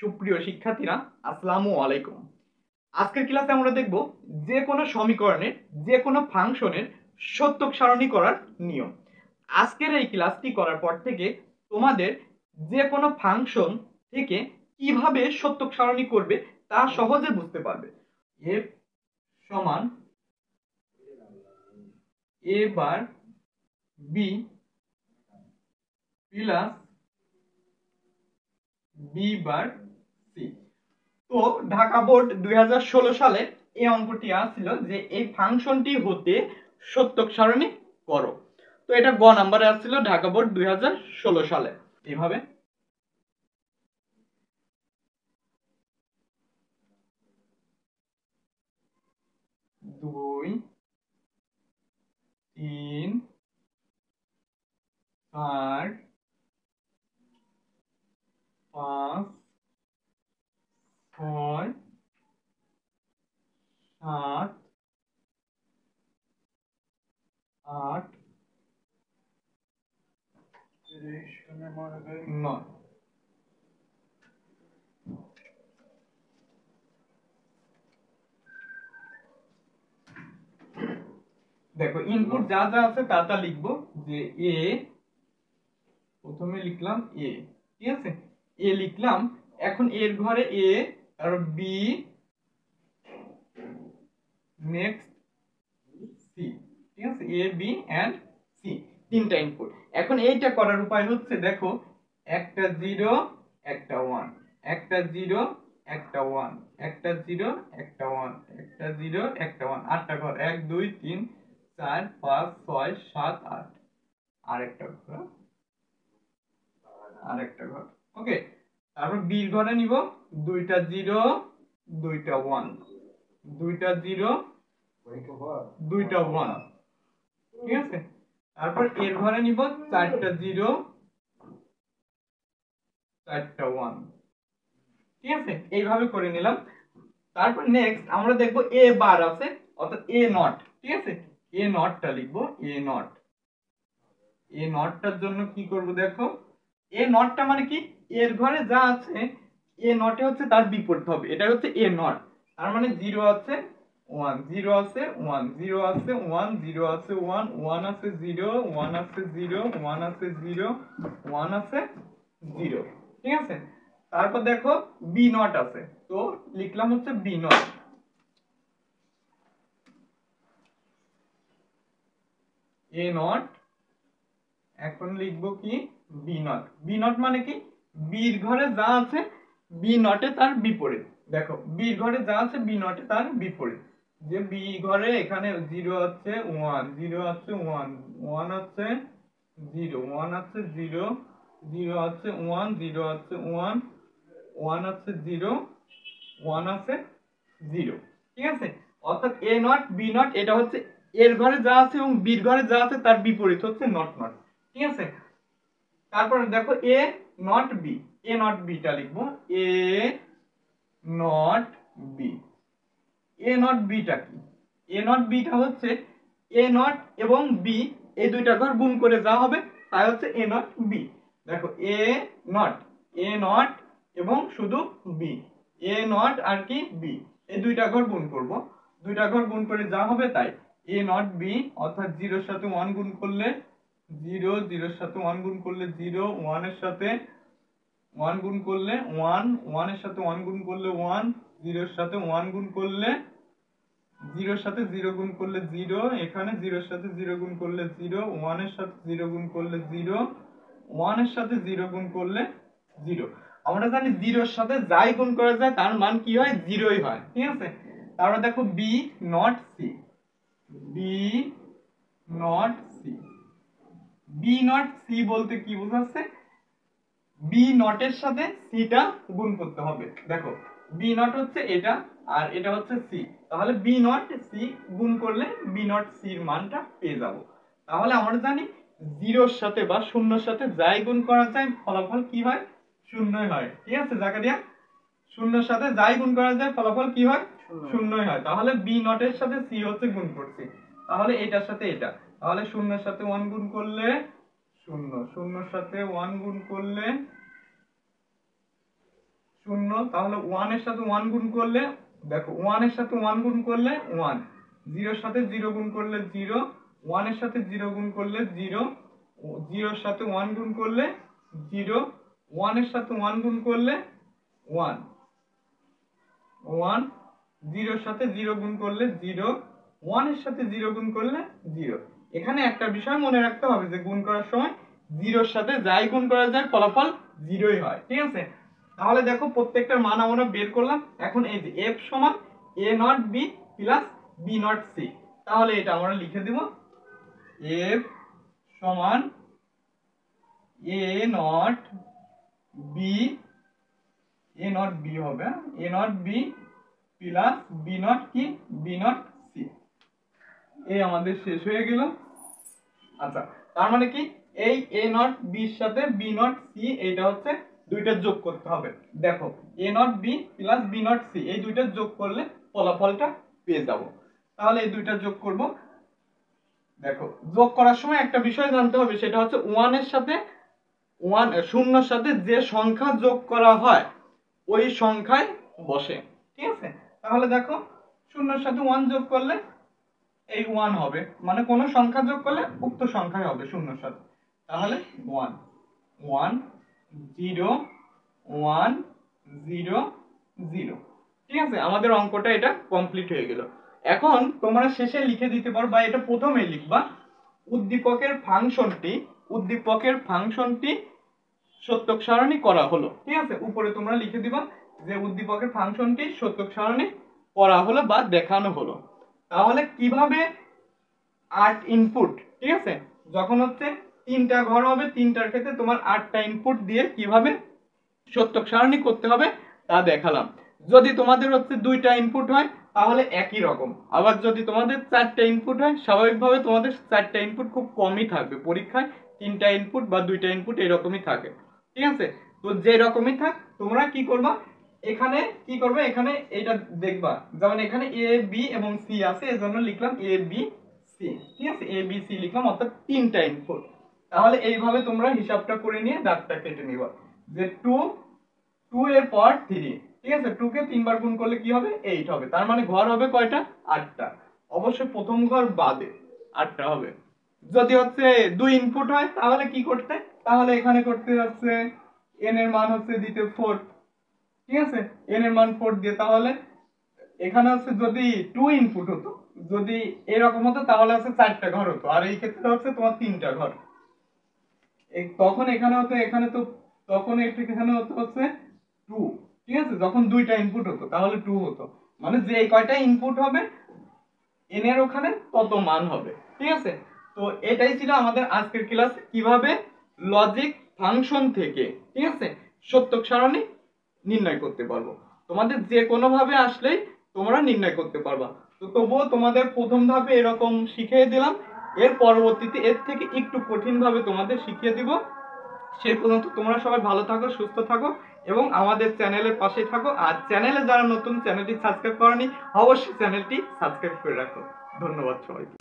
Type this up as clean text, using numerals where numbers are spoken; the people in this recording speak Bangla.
সুপ্রিয় শিক্ষার্থীরা, আসসালামু আলাইকুম। আজকের ক্লাসে আমরা দেখব যে কোনো সমীকরণের যে কোনো ফাংশনের সত্যক সারণী করার নিয়ম। আজকের এই ক্লাসটি করার পর থেকে তোমাদের যে কোনো ফাংশন থেকে কিভাবে সত্যক সারণী করবে তা সহজে বুঝতে পারবে। f সমান a bar b plus b bar c। তো ঢাকা বোর্ড 2016 সালে এই অঙ্কটি আসছিল যে এই ফাংশনটি হতে সত্যক সারণী করো। তো এটা গ নাম্বারে আসছিল ঢাকা বোর্ড 2016 সালে। এইভাবে 2 3 4 5 6 7 8 9। দেখো ইনপুট যা যা আছে তা তা লিখবো। যে এ প্রথমে লিখলাম এ, ঠিক আছে, এ লিখলাম। এখন এর ঘরে এ, তারপর বি, নেক্সট সি, ঠিক আছে, এ বি এন্ড সি, তিনটা ইনপুট। এখন এইটা করার উপায় হচ্ছে, দেখো একটা 0 একটা 1, একটা 0 একটা 1, একটা 0 একটা 1, একটা 0 একটা 1, আটটা ঘর, 1 2 3 4 5 6 7 8, আরেকটা ঘর, আরেকটা ঘর। ওকে, তারপর বি ঘরে নিব দুইটা 0 দুইটা 1, দুইটা 0 দুইটা 1, ঠিক আছে। তারপর এর ঘরে নিব চারটা 0 চারটা 1, ঠিক আছে, এইভাবে করে নিলাম। তারপর নেক্সট আমরা দেখব এ বার আছে, অর্থাৎ এ নট, ঠিক আছে, এ নটটা লিখবো। এ নট, এ নটটার জন্য কি করব, দেখো এ নটটা মানে কি, এর ঘরে যা আছে এ নটে হচ্ছে তার বিপরীত হবে। এটা হচ্ছে এ নট, তার মানে 0 আছে 1, 0 আছে 1, 0 আছে 1, 0 আছে 1, 1 আছে 0, 1 আছে 0, 1 আছে 0, 1 আছে 0, ঠিক আছে। তারপর দেখো বি নট আছে, তো লিখলাম হচ্ছে বি নট। এ নট, এখন লিখবো কি বি নট। বি নট মানে কি, বির ঘরে যা আছে বি নটে তার বিপরীত। দেখো বির ঘরে যা আছে বি নটে তার বিপরীত। যে বি ঘরে এখানে 0 আছে 1, 0 আছে 1, 1 আছে 0, 1 আছে 0, 0 আছে 1, 0 আছে 1, 1 আছে 0, 1 আছে 0, ঠিক আছে। অর্থাৎ এ নট বি নট এটা হচ্ছে এর ঘরে যা আছে এবং বির ঘরে যা আছে তার বিপরীত হচ্ছে নট নট, ঠিক আছে। তারপর দেখো A not B, A not beta লিখবো। A not B, A not beta কি, এ নট বিটা হচ্ছে এ নট এবং বি এই দুইটা ঘর গুণ করে যা হবে তাই হচ্ছে এ নট বি। দেখো এ নট, এ নট এবং শুধু বি, এ নট আর কি বি, এই দুইটা ঘর গুণ করব। দুইটা ঘর গুণ করে যা হবে তাই এ নট বি, অর্থাৎ 0 এর সাথে 1 গুণ করলে 0, 0 এর সাথে 1 গুণ করলে 0, 1 এর সাথে 1 গুণ করলে 1, 1 এর সাথে 1 গুণ করলে 1, 0 এর সাথে 1 গুণ করলে 0 এর সাথে 0 গুণ করলে 0, এখানে 0 এর সাথে 0 গুণ করলে 0, 1 এর সাথে 0 গুণ করলে 0, 1 এর সাথে 0 গুণ করলে 0। আমরা জানি 0 এর সাথে যাই গুণ করা যায় তার মান কি হয়, 0ই হয়, ঠিক আছে। তারপর দেখো B not C, B not C, B not C বলতে কি বোঝাচ্ছে, বি নটের সাথে সিটা গুণ করতে হবে। দেখো বি নট হচ্ছে এটা আর এটা হচ্ছে সি, তাহলে বি নট সি গুণ করলে বি নট সির মানটা পেয়ে যাব। তাহলে আমরা জানি 0 এর সাথে বা 0 এর সাথে যাই গুণ করা যায় ফলাফল কি হয়, 0ই হয়, ঠিক আছে জাকারিয়া। 0 এর সাথে যাই গুণ করা যায় ফলাফল কি হয়, 0ই হয়। তাহলে বি নট এর সাথে সি হচ্ছে গুণ করছি, তাহলে এটার সাথে এটা, তাহলে 0 এর সাথে 1 গুণ করলে 0, 0 এর সাথে 1 গুণ করলে 0, তাহলে 1 এর সাথে 1 গুণ করলে দেখো 1 এর সাথে 1 গুণ করলে 1, 0 এর সাথে 0 গুণ করলে 0, 1 এর সাথে 0 গুণ করলে 0, 0 এর সাথে 1 গুণ করলে 0, 1 এর সাথে 1 গুণ করলে 1, 1, 0 এর সাথে 0 গুণ করলে 0, 1 এর সাথে 0 গুণ করলে 0। এখানে একটা বিষয় মনে রাখতে হবে যে গুণ করার সময় 0 এর সাথে যাই গুণ করা যায় ফলাফল 0ই হয়, ঠিক আছে। তাহলে দেখো প্রত্যেকটার মান আমরা বের করলাম। এখন এই যে f সমান a not b plus b not c, তাহলে এটা আমরা লিখে দিব f সমান a নট b হবে a not b plus b not কি b নট c। এই আমাদের শেষ হয়ে গেল। আচ্ছা, তার মানে কি এই a নট b এর সাথে b নট c এইটা হচ্ছে দুইটা যোগ করতে হবে। দেখো a not b plus b not c এই দুইটা যোগ করলে ফলাফলটা পেয়ে যাব। তাহলে এই দুইটা যোগ করব। দেখো যোগ করার সময় একটা বিষয় জানতে হবে, সেটা হচ্ছে 1 এর সাথে 1 শূন্যর সাথে যে সংখ্যা যোগ করা হয় ওই সংখ্যায় বসে, ঠিক আছে। তাহলে দেখো শূন্যর সাথে 1 যোগ করলে এই 1 হবে, মানে কোন সংখ্যা যোগ করলে উক্ত সংখ্যাই হবে শূন্যর সাথে। তাহলে 1 1 0 1 0 0, ঠিক আছে। আমাদের অঙ্কটা এটা কমপ্লিট হয়ে গেল। এখন তোমরা শেষে লিখে দিতে পারো বা এটা প্রথমে লিখবা, উদ্দীপকের ফাংশনটি সত্যক সারণী করা হলো, ঠিক আছে। উপরে তোমরা লিখে দিবা যে উদ্দীপকের ফাংশনটি সত্যক সারণী করা হলো বা দেখানো হলো। তাহলে কিভাবে 8 ইনপুট, ঠিক আছে, যখন হচ্ছে 3টা ঘর হবে 3টার ক্ষেত্রে তোমার 8টা ইনপুট দিয়ে কিভাবে সত্যক সারণী করতে হবে তা দেখালাম। যদি তোমাদের হচ্ছে 2টা ইনপুট হয় তাহলে একই রকম, আবার যদি তোমাদের 4টা ইনপুট হয় স্বাভাবিকভাবে তোমাদের 4টা ইনপুট খুব কমই থাকবে পরীক্ষায়, 3টা ইনপুট বা 2টা ইনপুট এরকমই থাকে, ঠিক আছে। তো যে রকমই থাক তোমরা কি করবা, এখানে কি করবে, এখানে এটা দেখবা, যেমন এখানে a b এবং c আছে এজন্য লিখলাম a b c, ঠিক আছে, a b c লিখলাম, অর্থাৎ 3টা ইনপুট। তাহলে এইভাবে তোমরা হিসাবটা করে নিয়ে দাগটা কেটে নিবা যে 2 এর পর 3, ঠিক আছে, 2 কে 3 বার গুণ করলে কি হবে 8 হবে, তার মানে ঘর হবে কয়টা 8টা, অবশ্যই প্রথম ঘর বাদে 8টা হবে। যদি হচ্ছে 2 ইনপুট হয় তাহলে কি করতে, তাহলে এখানে করতে হচ্ছে n এর মান হচ্ছে দিতে 4, ঠিক আছে, n এর মান 4 দিয়ে, তাহলে এখানে হচ্ছে যদি 2 ইনপুট হতো, যদি এরকম হতো তাহলে হচ্ছে 4টা ঘর হতো, আর এই ক্ষেত্রে হচ্ছে তোমার 3টা ঘর। তখন এখানে হতো, এখানে তো তখন এখানে হতো হচ্ছে 2, ঠিক আছে, যখন 2টা ইনপুট হতো তাহলে 2 হতো, মানে যে কয়টা ইনপুট হবে n এর ওখানে তত মান হবে, ঠিক আছে। তো এটাই ছিল আমাদের আজকের ক্লাস, কিভাবে লজিক ফাংশন থেকে, ঠিক আছে, সত্যক সারণী নির্ণয় করতে পারবো। তোমাদের যে কোনো ভাবে আসলেই তোমরা নির্ণয় করতে পারবা। তো তবুও তোমাদের প্রথম ধাপে এরকম শিখিয়ে দিলাম, এর পরবর্তীতে এর থেকে একটু কঠিন ভাবে তোমাদের শিখিয়ে দিব। সেই পর্যন্ত তোমরা সবাই ভালো থাকো, সুস্থ থাকো এবং আমাদের চ্যানেলের পাশে থাকো। আর চ্যানেলে যারা নতুন, চ্যানেলটি সাবস্ক্রাইব করনি অবশ্যই চ্যানেলটি সাবস্ক্রাইব করে রাখো। ধন্যবাদ সবাইকে।